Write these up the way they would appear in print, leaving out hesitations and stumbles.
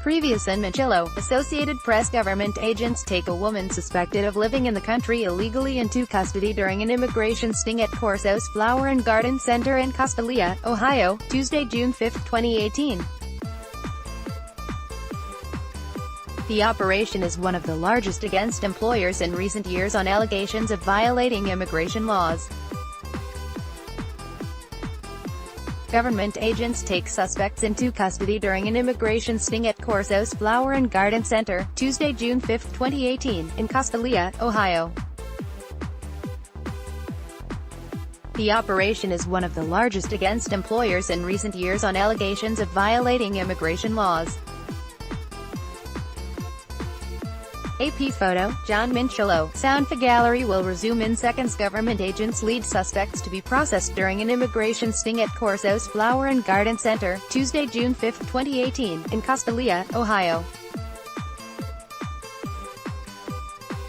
Previous in Manchillo, Associated Press. Government agents take a woman suspected of living in the country illegally into custody during an immigration sting at Corso's Flower and Garden Center in Castalia, Ohio, Tuesday, June 5, 2018. The operation is one of the largest against employers in recent years on allegations of violating immigration laws. Government agents take suspects into custody during an immigration sting at Corso's Flower and Garden Center, Tuesday, June 5, 2018, in Castalia, Ohio. The operation is one of the largest against employers in recent years on allegations of violating immigration laws. AP photo, John Minchillo. Sound. The gallery will resume in seconds. Government agents lead suspects to be processed during an immigration sting at Corso's Flower and Garden Center, Tuesday, June 5, 2018, in Castalia, Ohio.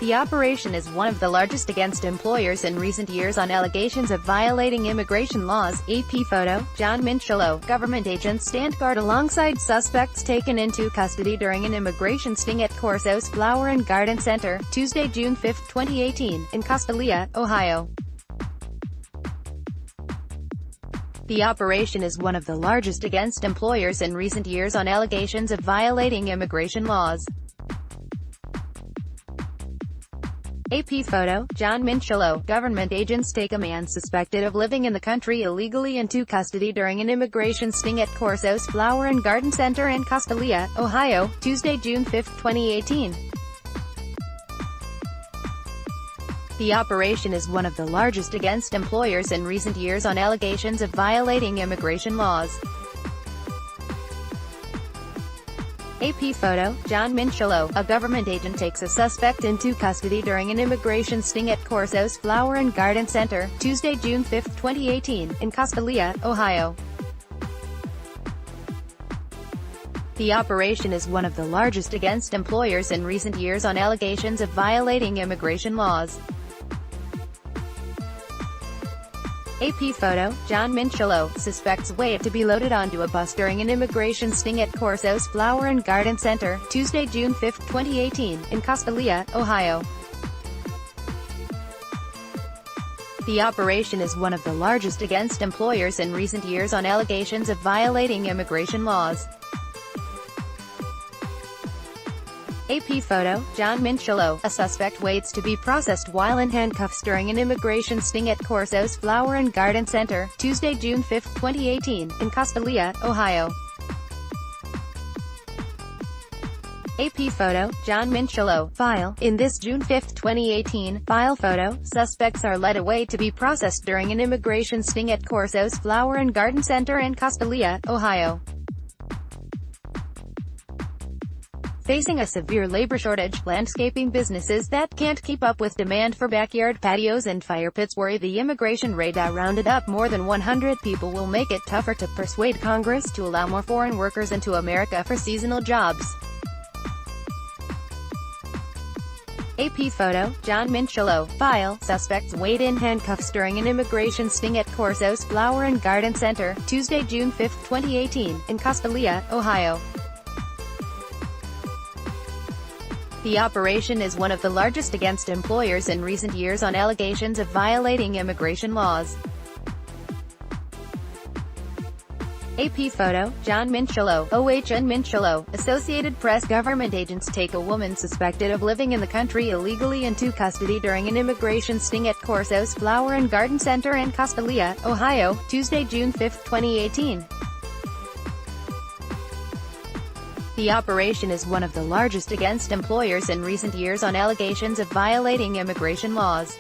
The operation is one of the largest against employers in recent years on allegations of violating immigration laws. AP photo, John Minchillo. Government agents stand guard alongside suspects taken into custody during an immigration sting at Corso's Flower and Garden Center, Tuesday, June 5, 2018, in Castalia, Ohio. The operation is one of the largest against employers in recent years on allegations of violating immigration laws. AP photo, John Minchillo. Government agents take a man suspected of living in the country illegally into custody during an immigration sting at Corso's Flower and Garden Center in Castalia, Ohio, Tuesday, June 5, 2018. The operation is one of the largest against employers in recent years on allegations of violating immigration laws. AP photo, John Minchillo. A government agent takes a suspect into custody during an immigration sting at Corso's Flower and Garden Center, Tuesday, June 5, 2018, in Castalia, Ohio. The operation is one of the largest against employers in recent years on allegations of violating immigration laws. AP photo, John Minchillo. Suspects wait to be loaded onto a bus during an immigration sting at Corso's Flower and Garden Center, Tuesday, June 5, 2018, in Castalia, Ohio. The operation is one of the largest against employers in recent years on allegations of violating immigration laws. AP photo, John Minchillo. A suspect waits to be processed while in handcuffs during an immigration sting at Corso's Flower and Garden Center, Tuesday, June 5, 2018, in Castalia, Ohio. AP photo, John Minchillo. File. In this June 5, 2018, file photo, suspects are led away to be processed during an immigration sting at Corso's Flower and Garden Center in Castalia, Ohio. Facing a severe labor shortage, landscaping businesses that can't keep up with demand for backyard patios and fire pits worry the immigration raid that rounded up more than 100 people will make it tougher to persuade Congress to allow more foreign workers into America for seasonal jobs. AP photo, John Minchillo. File. Suspects wait in handcuffs during an immigration sting at Corso's Flower and Garden Center, Tuesday, June 5, 2018, in Castalia, Ohio. The operation is one of the largest against employers in recent years on allegations of violating immigration laws. AP photo, John Minchillo. OHN Minchillo. Associated Press. Government agents take a woman suspected of living in the country illegally into custody during an immigration sting at Corso's Flower and Garden Center in Castalia, Ohio, Tuesday, June 5, 2018. The operation is one of the largest against employers in recent years on allegations of violating immigration laws.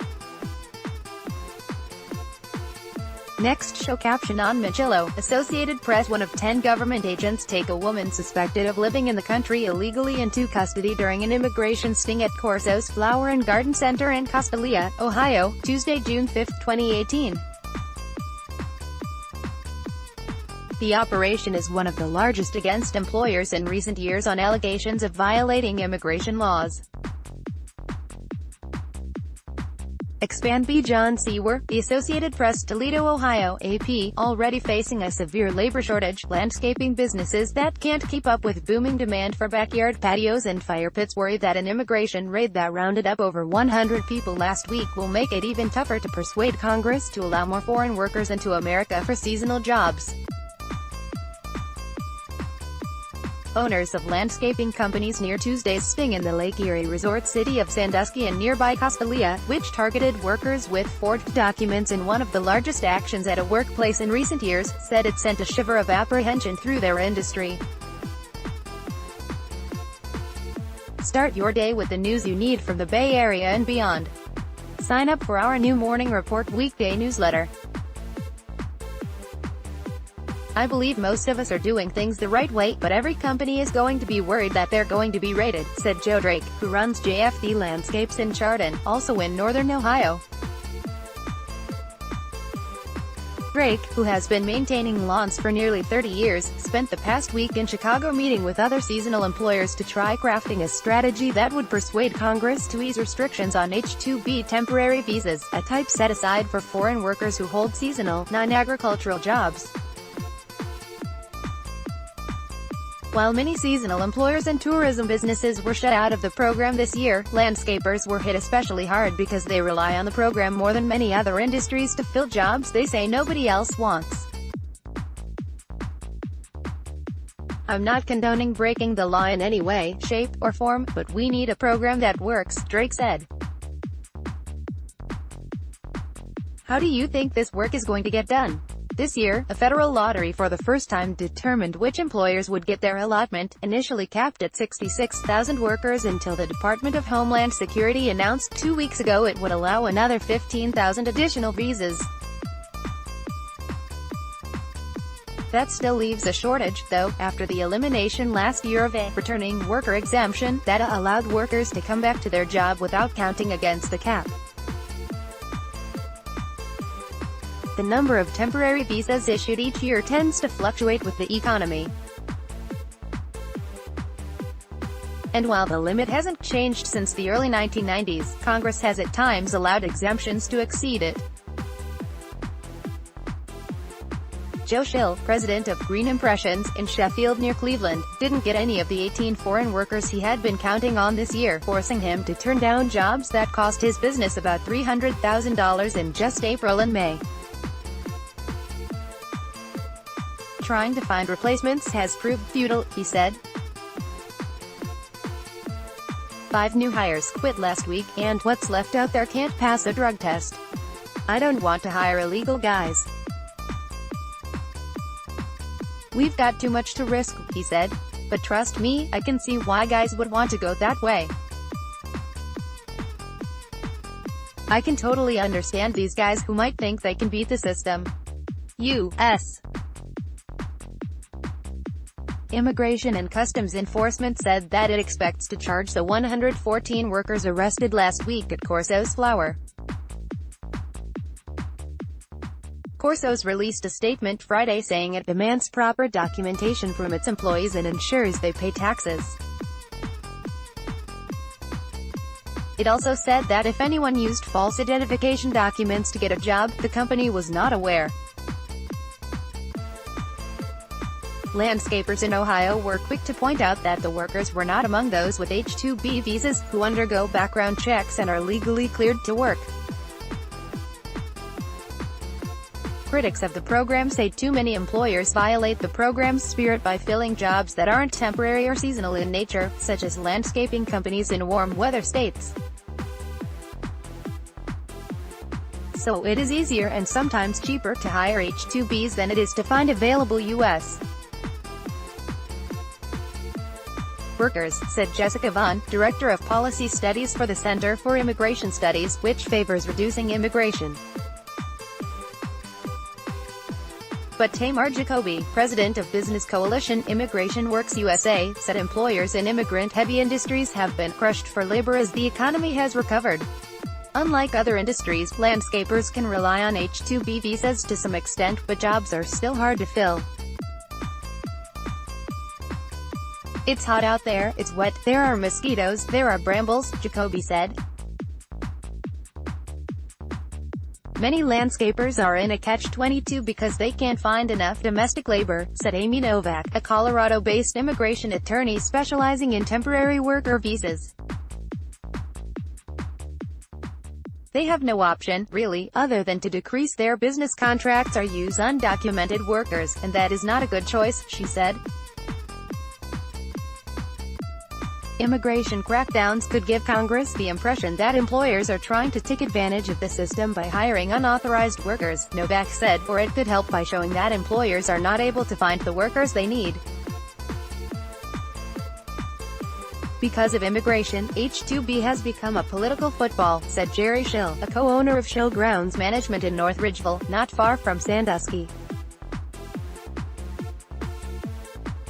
Next show caption on Minchillo. Associated Press. One of 10 government agents take a woman suspected of living in the country illegally into custody during an immigration sting at Corso's Flower and Garden Center in Castalia, Ohio, Tuesday, June 5, 2018. The operation is one of the largest against employers in recent years on allegations of violating immigration laws. Expand B. John Seawer, The Associated Press, Toledo, Ohio, AP, already facing a severe labor shortage. Landscaping businesses that can't keep up with booming demand for backyard patios and fire pits worry that an immigration raid that rounded up over 100 people last week will make it even tougher to persuade Congress to allow more foreign workers into America for seasonal jobs. Owners of landscaping companies near Tuesday's sting in the Lake Erie resort city of Sandusky and nearby Costalia, which targeted workers with forged documents in one of the largest actions at a workplace in recent years, said it sent a shiver of apprehension through their industry. Start your day with the news you need from the Bay Area and beyond. Sign up for our new Morning Report weekday newsletter. I believe most of us are doing things the right way, but every company is going to be worried that they're going to be raided, said Joe Drake, who runs JFD Landscapes in Chardon, also in northern Ohio. Drake, who has been maintaining lawns for nearly 30 years, spent the past week in Chicago meeting with other seasonal employers to try crafting a strategy that would persuade Congress to ease restrictions on H-2B temporary visas, a type set aside for foreign workers who hold seasonal, non-agricultural jobs. While many seasonal employers and tourism businesses were shut out of the program this year, landscapers were hit especially hard because they rely on the program more than many other industries to fill jobs they say nobody else wants. I'm not condoning breaking the law in any way, shape, or form, but we need a program that works, Drake said. How do you think this work is going to get done? This year, a federal lottery for the first time determined which employers would get their allotment, initially capped at 66,000 workers until the Department of Homeland Security announced 2 weeks ago it would allow another 15,000 additional visas. That still leaves a shortage, though, after the elimination last year of a returning worker exemption that allowed workers to come back to their job without counting against the cap. The number of temporary visas issued each year tends to fluctuate with the economy. And while the limit hasn't changed since the early 1990s, Congress has at times allowed exemptions to exceed it. Joe Schill, president of Green Impressions, in Sheffield near Cleveland, didn't get any of the 18 foreign workers he had been counting on this year, forcing him to turn down jobs that cost his business about $300,000 in just April and May. Trying to find replacements has proved futile, he said. 5 new hires quit last week, and what's left out there can't pass a drug test. I don't want to hire illegal guys. We've got too much to risk, he said. But trust me, I can see why guys would want to go that way. I can totally understand these guys who might think they can beat the system. U.S. Immigration and Customs Enforcement said that it expects to charge the 114 workers arrested last week at Corso's Flour. Corso's released a statement Friday saying it demands proper documentation from its employees and ensures they pay taxes. It also said that if anyone used false identification documents to get a job, the company was not aware. Landscapers in Ohio were quick to point out that the workers were not among those with H-2B visas, who undergo background checks and are legally cleared to work. Critics of the program say too many employers violate the program's spirit by filling jobs that aren't temporary or seasonal in nature, such as landscaping companies in warm weather states. So it is easier and sometimes cheaper to hire H-2Bs than it is to find available U.S. workers, said Jessica Vaughn, Director of Policy Studies for the Center for Immigration Studies, which favors reducing immigration. But Tamar Jacoby, president of business coalition Immigration Works USA, said employers in immigrant-heavy industries have been crushed for labor as the economy has recovered. Unlike other industries, landscapers can rely on H-2B visas to some extent, but jobs are still hard to fill. It's hot out there, it's wet, there are mosquitoes, there are brambles, Jacoby said. Many landscapers are in a catch-22 because they can't find enough domestic labor, said Amy Novak, a Colorado-based immigration attorney specializing in temporary worker visas. They have no option, really, other than to decrease their business contracts or use undocumented workers, and that is not a good choice, she said. Immigration crackdowns could give Congress the impression that employers are trying to take advantage of the system by hiring unauthorized workers, Novak said, or it could help by showing that employers are not able to find the workers they need. Because of immigration, H-2B has become a political football, said Jerry Schill, a co-owner of Schill Grounds Management in North Ridgeville, not far from Sandusky.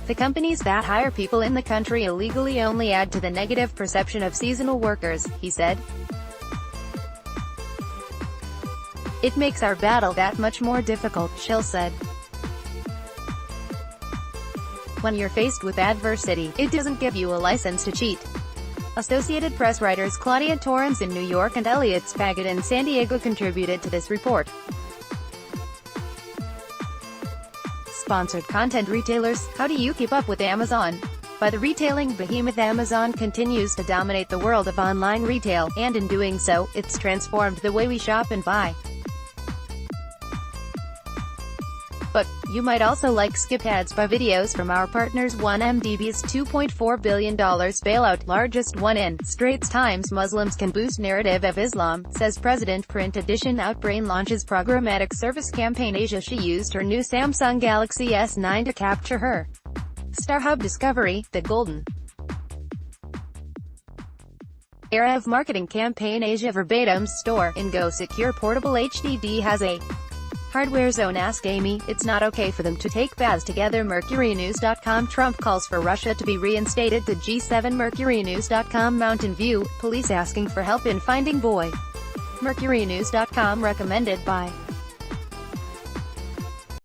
The companies that hire people in the country illegally only add to the negative perception of seasonal workers, he said. It makes our battle that much more difficult, Schill said. When you're faced with adversity, it doesn't give you a license to cheat. Associated Press writers Claudia Torrance in New York and Elliot Spagat in San Diego contributed to this report. Sponsored content retailers, how do you keep up with Amazon? By the retailing behemoth Amazon continues to dominate the world of online retail, and in doing so, it's transformed the way we shop and buy. But you might also like skip ads by videos from our partners. 1MDB's $2.4 billion bailout, largest one in Straits Times. Muslims can boost narrative of Islam, says President. Print edition. Outbrain launches programmatic service campaign Asia. She used her new Samsung Galaxy S9 to capture her StarHub discovery, the golden era of marketing campaign Asia. Verbatim store in Go Secure Portable HDD has a hardware zone. Ask Amy, it's not okay for them to take baths together. MercuryNews.com. Trump calls for Russia to be reinstated to G7. MercuryNews.com. Mountain View, police asking for help in finding boy. MercuryNews.com. Recommended by